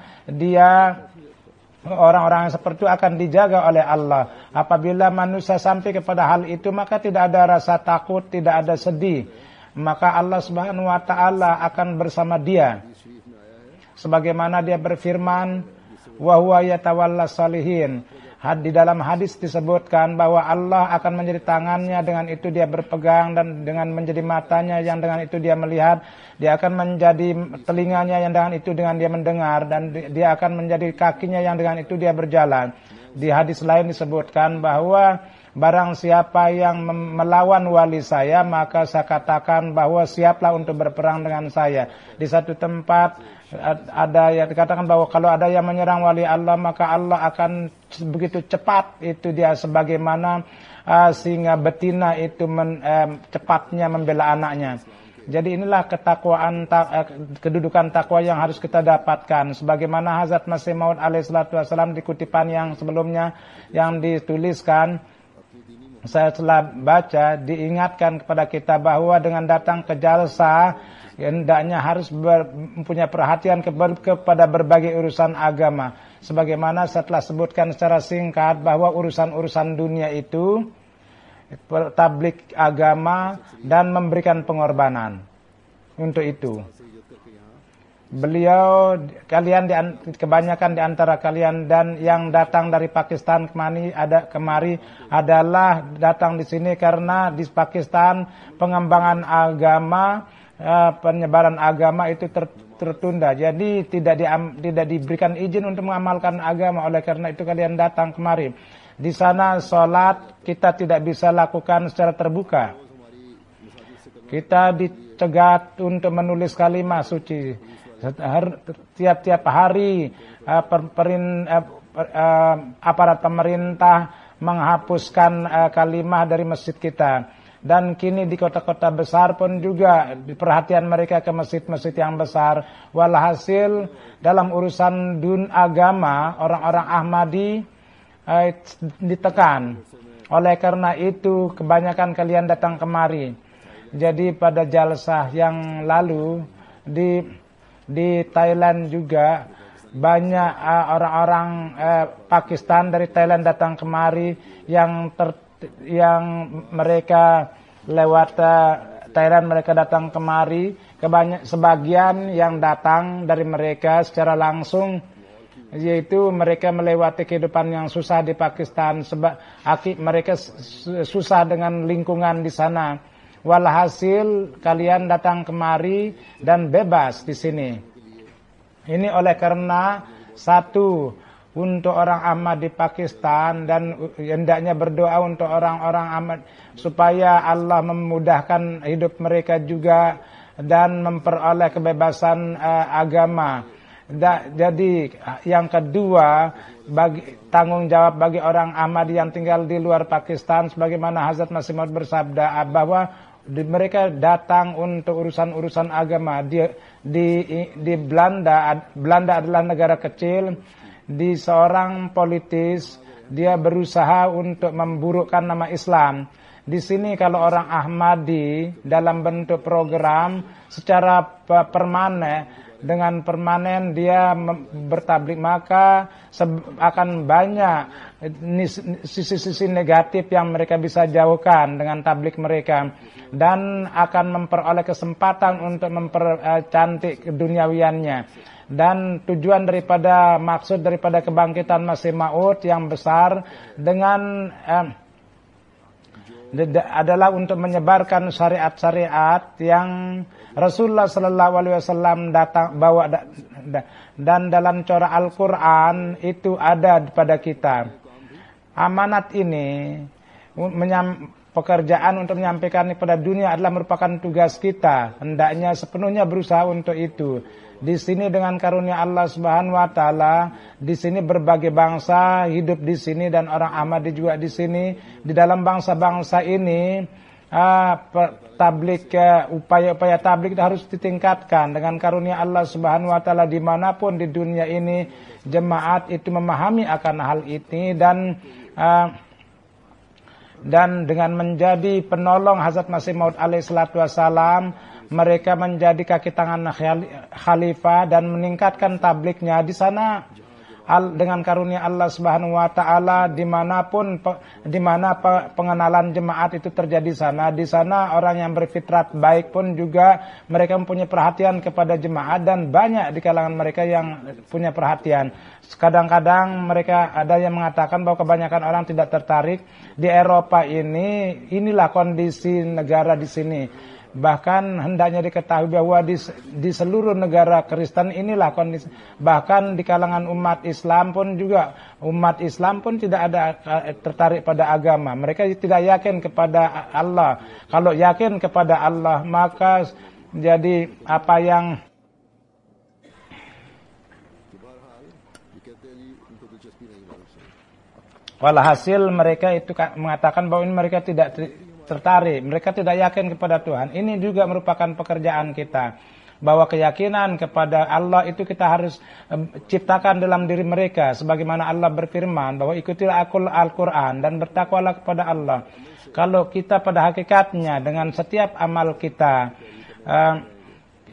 orang-orang yang seperti itu akan dijaga oleh Allah. Apabila manusia sampai kepada hal itu, maka tidak ada rasa takut, tidak ada sedih. Maka Allah Subhanahu wa taala akan bersama dia. Sebagaimana dia berfirman, wa huwa yatawallas salihin. Di dalam hadis disebutkan bahwa Allah akan menjadi tangannya, dengan itu dia berpegang, dan dengan menjadi matanya yang dengan itu dia melihat, dia akan menjadi telinganya yang dengan itu dia mendengar, dan dia akan menjadi kakinya yang dengan itu dia berjalan. Di hadis lain disebutkan bahwa barang siapa yang melawan wali saya, maka saya katakan bahwa siaplah untuk berperang dengan saya. Di satu tempat ada yang dikatakan bahwa kalau ada yang menyerang wali Allah, maka Allah akan begitu cepat itu dia, sebagaimana singa betina itu cepatnya membela anaknya. Jadi inilah ketakwaan, kedudukan takwa yang harus kita dapatkan. Sebagaimana Hazrat Masih Maud alaihissalatu wassalam di kutipan yang sebelumnya yang dituliskan, saya telah baca, diingatkan kepada kita bahwa dengan datang ke jalsa hendaknya harus mempunyai perhatian kepada berbagai urusan agama. Sebagaimana saya telah sebutkan secara singkat bahwa urusan-urusan dunia itu, tablik agama dan memberikan pengorbanan untuk itu. Beliau, kebanyakan di antara kalian dan yang datang dari Pakistan kemari adalah datang di sini karena di Pakistan pengembangan agama, penyebaran agama itu tertunda. Jadi tidak diberikan izin untuk mengamalkan agama. Oleh karena itu kalian datang kemari. Di sana sholat kita tidak bisa lakukan secara terbuka. Kita dicegat untuk menulis kalimat suci. Tiap-tiap hari aparat pemerintah menghapuskan kalimat dari masjid kita. Dan kini di kota-kota besar pun juga perhatian mereka ke masjid-masjid yang besar. Walhasil dalam urusan agama, orang-orang Ahmadi ditekan. Oleh karena itu kebanyakan kalian datang kemari. Jadi pada jalsah yang lalu di Thailand juga banyak orang-orang Pakistan dari Thailand datang kemari yang mereka lewat Thailand, mereka datang kemari. Sebagian yang datang dari mereka secara langsung, yaitu mereka melewati kehidupan yang susah di Pakistan. Sebab mereka susah dengan lingkungan di sana. Walhasil kalian datang kemari dan bebas di sini. Ini oleh karena satu, untuk orang Ahmad di Pakistan, dan hendaknya berdoa untuk orang-orang Ahmad supaya Allah memudahkan hidup mereka juga dan memperoleh kebebasan agama. Jadi yang kedua, tanggung jawab bagi orang Ahmad yang tinggal di luar Pakistan, sebagaimana Hazrat Masih Maud bersabda bahwa mereka datang untuk urusan-urusan agama. Di Belanda adalah negara kecil. Di seorang politis, dia berusaha untuk memburukkan nama Islam. Di sini kalau orang Ahmadi dalam bentuk program secara permanen dia bertablik, maka akan banyak sisi-sisi negatif yang mereka bisa jauhkan dengan tablik mereka, dan akan memperoleh kesempatan untuk mempercantik keduniawiannya. Dan tujuan maksud daripada kebangkitan Masih Maud yang besar dengan adalah untuk menyebarkan syariat-syariat yang Rasulullah sallallahu alaihi wasallam bawa, dan dalam corak Al-Qur'an itu ada pada kita. Amanat ini, pekerjaan untuk menyampaikan kepada dunia adalah merupakan tugas kita. Hendaknya sepenuhnya berusaha untuk itu. Di sini dengan karunia Allah Subhanahu wa taala, di sini berbagai bangsa hidup di sini dan orang Ahmadi juga di sini. Di dalam bangsa-bangsa ini upaya-upaya tablik harus ditingkatkan dengan karunia Allah Subhanahu wa taala. Dimanapun di dunia ini jemaat itu memahami akan hal ini, dan dengan menjadi penolong Hazrat Masih Maud alaihi salatu wassalam, mereka menjadi kaki tangan khalifah dan meningkatkan tabliknya di sana. Dengan karunia Allah Subhanahu wa taala, di mana pengenalan jemaat itu terjadi sana. Di sana orang yang berfitrat baik pun juga mereka mempunyai perhatian kepada jemaat, dan banyak di kalangan mereka yang punya perhatian. Kadang-kadang mereka ada yang mengatakan bahwa kebanyakan orang tidak tertarik di Eropa ini. Inilah kondisi negara di sini. Bahkan hendaknya diketahui bahwa di seluruh negara Kristen inilah kondisi. Bahkan di kalangan umat Islam pun tidak ada tertarik pada agama. Mereka tidak yakin kepada Allah. Kalau yakin kepada Allah, maka jadi apa yang walhasil mereka itu mengatakan bahwa ini mereka tidak tertarik, mereka tidak yakin kepada Tuhan. Ini juga merupakan pekerjaan kita, bahwa keyakinan kepada Allah itu kita harus ciptakan dalam diri mereka, sebagaimana Allah berfirman bahwa ikutilah Al-Quran dan bertakwalah kepada Allah. Kalau kita pada hakikatnya dengan setiap amal kita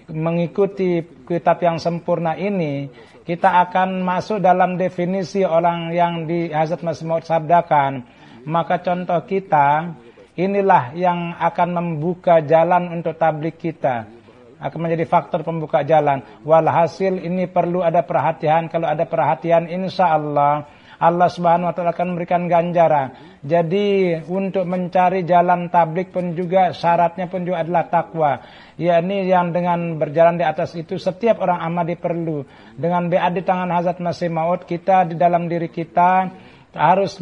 mengikuti kitab yang sempurna ini, kita akan masuk dalam definisi orang yang di Hazrat Masih Maud sabdakan. Maka contoh kita inilah yang akan membuka jalan untuk tablik kita, akan menjadi faktor pembuka jalan. Walhasil ini perlu ada perhatian. Kalau ada perhatian, insya Allah Allah Subhanahu wa taala akan memberikan ganjaran. Jadi untuk mencari jalan tablik pun juga syaratnya pun juga adalah takwa. Yakni yang dengan berjalan di atas itu setiap orang Ahmadi perlu. Dengan bead di tangan Hazrat Masih Maud, kita di dalam diri kita harus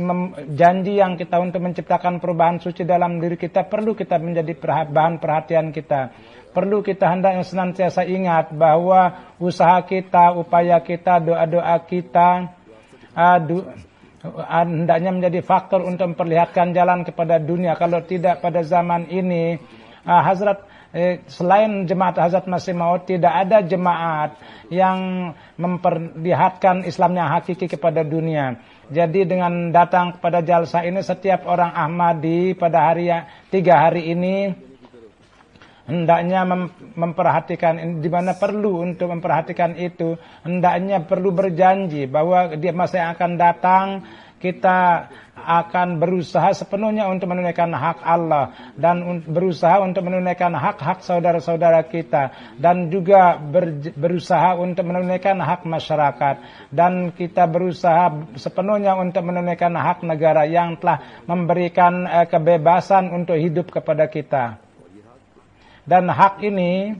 janji yang kita untuk menciptakan perubahan suci dalam diri kita, perlu kita menjadi bahan perhatian kita. Perlu kita hendaknya senantiasa ingat bahwa usaha kita, upaya kita, doa-doa kita hendaknya menjadi faktor untuk memperlihatkan jalan kepada dunia. Kalau tidak pada zaman ini, selain jemaat Hazrat Masih Maud, tidak ada jemaat yang memperlihatkan Islam yang hakiki kepada dunia. Jadi dengan datang kepada jalsa ini, setiap orang Ahmadi pada 3 hari ini hendaknya memperhatikan, di mana perlu untuk memperhatikan itu, hendaknya perlu berjanji bahwa di masa yang akan datang kita akan berusaha sepenuhnya untuk menunaikan hak Allah, dan berusaha untuk menunaikan hak-hak saudara-saudara kita, dan juga berusaha untuk menunaikan hak masyarakat, dan kita berusaha sepenuhnya untuk menunaikan hak negara yang telah memberikan kebebasan untuk hidup kepada kita. Dan hak ini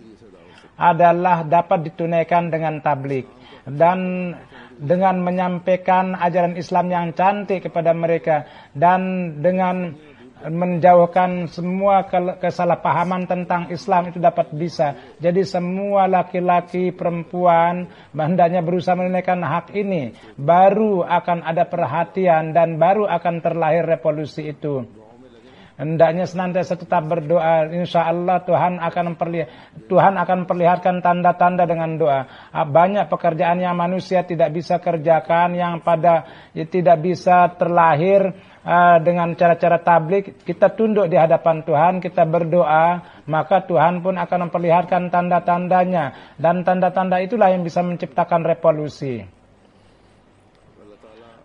adalah dapat ditunaikan dengan tablik dan dengan menyampaikan ajaran Islam yang cantik kepada mereka, dan dengan menjauhkan semua kesalahpahaman tentang Islam itu dapat bisa. Jadi semua laki-laki, perempuan hendaknya berusaha menunaikan hak ini, baru akan ada perhatian dan baru akan terlahir revolusi itu. Hendaknya senantiasa tetap berdoa. Insya Allah Tuhan akan perlihatkan tanda-tanda dengan doa. Banyak pekerjaan yang manusia tidak bisa kerjakan, yang tidak bisa terlahir dengan cara-cara tablik. Kita tunduk di hadapan Tuhan, kita berdoa, maka Tuhan pun akan memperlihatkan tanda-tandanya. Dan tanda-tanda itulah yang bisa menciptakan revolusi.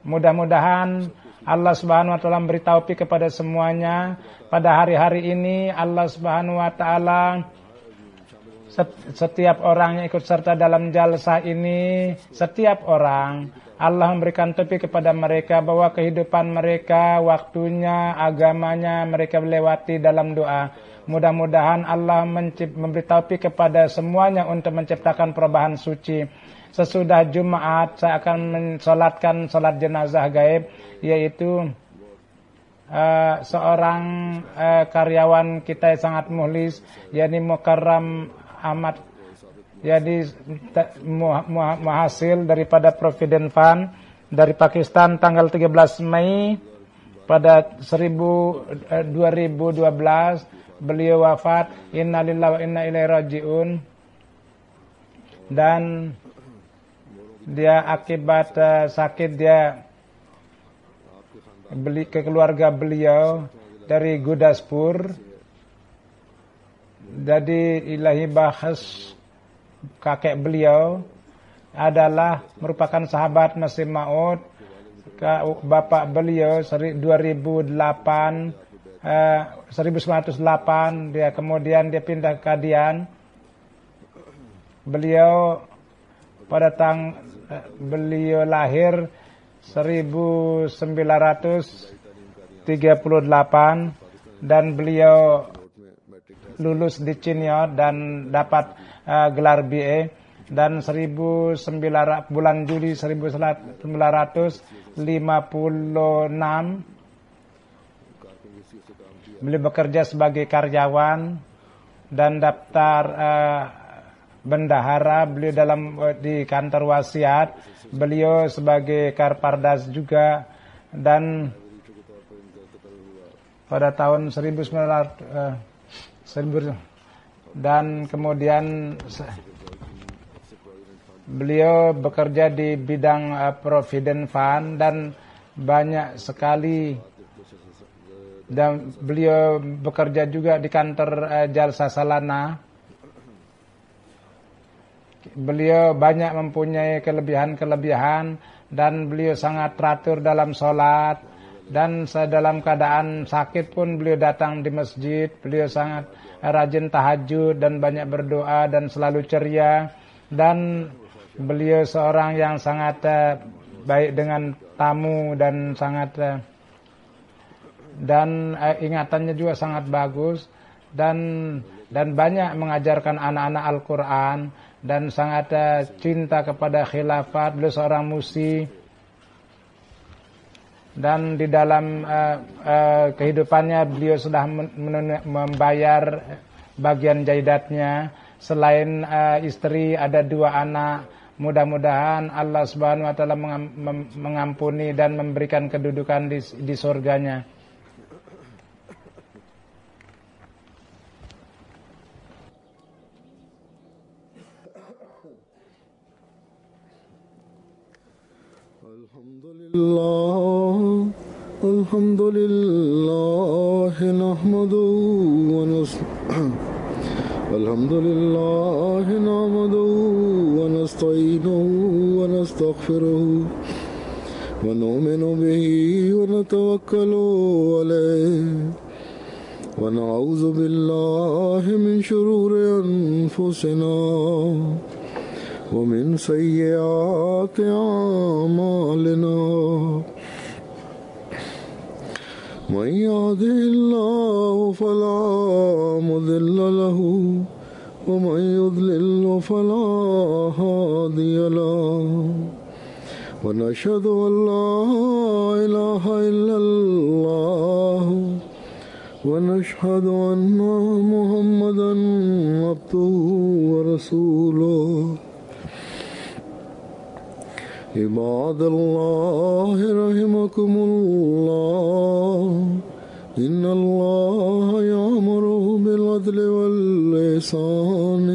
Mudah-mudahan Allah Subhanahu wa taala memberi taufik kepada semuanya. Pada hari-hari ini Allah Subhanahu wa taala, setiap orang yang ikut serta dalam jalsa ini, setiap orang Allah memberikan taufik kepada mereka bahwa kehidupan mereka, waktunya, agamanya mereka melewati dalam doa. Mudah-mudahan Allah memberi taufik kepada semuanya untuk menciptakan perubahan suci. Sesudah Jumat saya akan mensolatkan solat jenazah gaib, yaitu seorang karyawan kita yang sangat muhlis, yakni Mukarram Ahmad, jadi muhasil daripada Provident Fund dari Pakistan, tanggal 13 Mei pada 2012 beliau wafat. Innalillahi wa inna ilaihi rajiun. Dan dia akibat sakit, dia beli ke keluarga beliau dari Gudaspur. Jadi ilahi bahas kakek beliau adalah merupakan sahabat Masih Maud. Bapak beliau 1908 dia kemudian dia pindah ke Kadian. Beliau beliau lahir 1938 dan beliau lulus di Cinyot dan dapat gelar BA, dan bulan Juli 1956 beliau bekerja sebagai karyawan dan daftar bendahara. Beliau di kantor wasiat, beliau sebagai Karpardas juga, dan pada tahun 1900 dan kemudian beliau bekerja di bidang Provident Fund dan banyak sekali, dan beliau bekerja juga di kantor Jalsa Salana. Beliau banyak mempunyai kelebihan-kelebihan dan beliau sangat teratur dalam sholat, dan dalam keadaan sakit pun beliau datang di masjid. Beliau sangat rajin tahajud dan banyak berdoa dan selalu ceria, dan beliau seorang yang sangat baik dengan tamu dan sangat dan ingatannya juga sangat bagus, dan banyak mengajarkan anak-anak Al-Quran dan sangat cinta kepada khilafat. Beliau seorang musi, dan di dalam kehidupannya beliau sudah membayar bagian jaidatnya. Selain istri ada 2 anak. Mudah-mudahan Allah Subhanahu wa taala mengampuni dan memberikan kedudukan di surganya. Alhamdulillah nahmaduhu wa nasta'inuhu wa nastaghfiruh wa nu'minu bihi wa natawakkalu alayhi wa na'udzu billahi min shururi anfusina wa min sayyiati a'malina. من يهده الله فلا مضل له ومن يضلل فلا هادي له ونشهد أن لا إله إلا الله ونشهد أن محمدا عبده ورسوله عباد الله رحمكم الله إن الله يأمر بالعدل والإحسان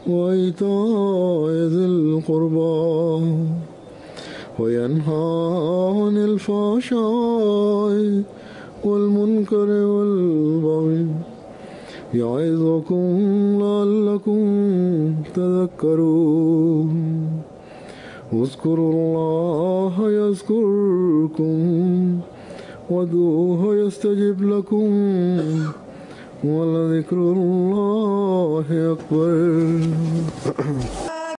وإيتاء ذي القربى وينهى عن الفحشاء والمنكر والبغي يعظكم لعلكم تذكرون اذكروا الله يذكركم وادعوه يستجب لكم ولذكر الله أكبر